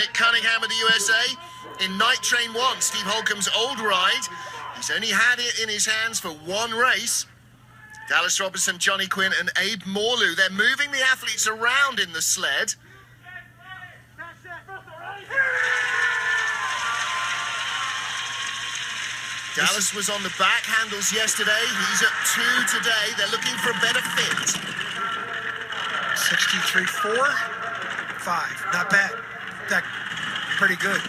Nick Cunningham of the USA in Night Train 1, Steve Holcomb's old ride. He's only had it in his hands for one race. Dallas Robertson, Johnny Quinn and Abe Morlu. They're moving the athletes around in the sled. Dallas was on the back handles yesterday. He's at 2 today. They're looking for a better fit. 63.4, 5. Not bad. That pretty good.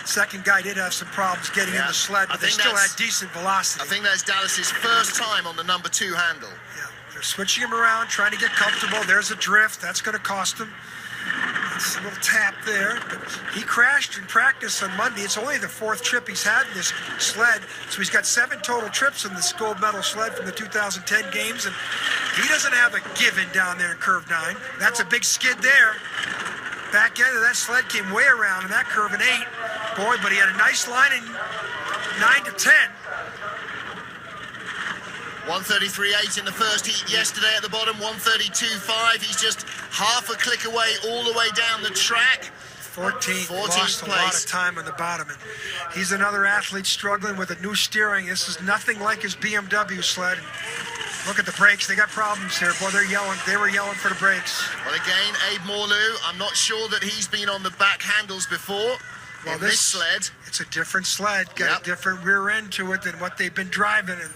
Second guy did have some problems getting in the sled, but they still had decent velocity. I think that's Dallas's first time on the number 2 handle. Yeah, they're switching him around, trying to get comfortable. There's a drift. That's going to cost him. It's a little tap there, but he crashed in practice on Monday. It's only the 4th trip he's had in this sled, so he's got 7 total trips in this gold medal sled from the 2010 games, and he doesn't have a given down there in curve 9. That's a big skid there. Back end of that sled came way around in that curve in 8. Boy, but he had a nice line in 9 to 10. 133.8 in the first heat yesterday at the bottom, 132.5. He's just half a click away all the way down the track. 14th lost a lot of time on the bottom. And he's another athlete struggling with a new steering. This is nothing like his BMW sled. And look at the brakes. They got problems here. Boy, they're yelling. They were yelling for the brakes. Well, again, Abe Morlu, I'm not sure that he's been on the back handles before. Well, this sled. It's a different sled. Got a different rear end to it than what they've been driving. And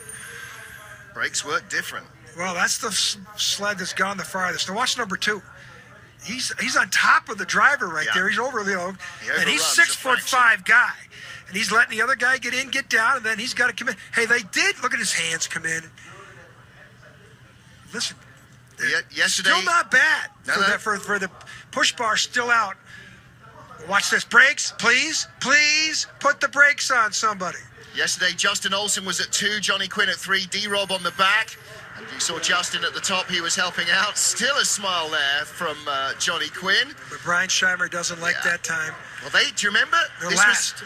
brakes work different. Well, that's the sled that's gone the farthest. Now watch number 2. He's on top of the driver right there. He's over the oak, and he's 6'5" guy, and he's letting the other guy get in, get down, and then he's got to come in. Hey, they did look at his hands come in. Listen, yesterday still not bad for the push bar still out. Watch this. Brakes, please, please put the brakes on, somebody. Yesterday, Justin Olsen was at 2, Johnny Quinn at 3, D-Rob on the back. And you saw Justin at the top, he was helping out. Still a smile there from Johnny Quinn. But Brian Scheimer doesn't like that time. Well, do you remember? The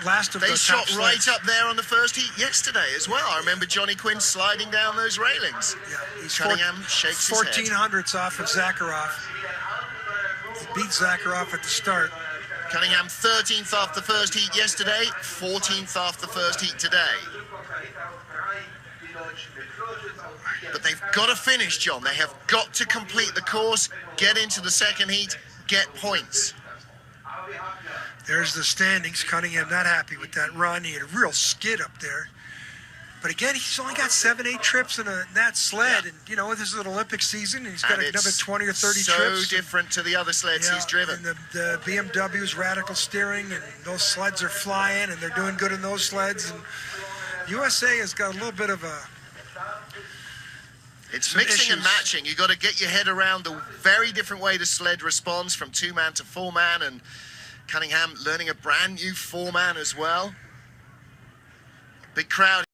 last of they those shot top right sleds. up there on the first heat yesterday as well. I remember Johnny Quinn sliding down those railings. Yeah, he's Cunningham shakes his head. 1400ths off of Zakharov. He beat Zakharov at the start. Cunningham 13th off the first heat yesterday, 14th off the first heat today. But they've got to finish, John. They have got to complete the course, get into the second heat, get points. There's the standings. Cunningham not happy with that run. He had a real skid up there. But again, he's only got 7-8 trips in that sled. And, you know, this is an Olympic season, and he's got another 20 or 30 trips. So different to the other sleds he's driven. And the BMW's radical steering, and those sleds are flying, and they're doing good in those sleds. And USA has got a little bit of a... It's mixing and matching. You've got to get your head around the very different way the sled responds from 2-man to 4-man, and Cunningham learning a brand new 4-man as well. Big crowd.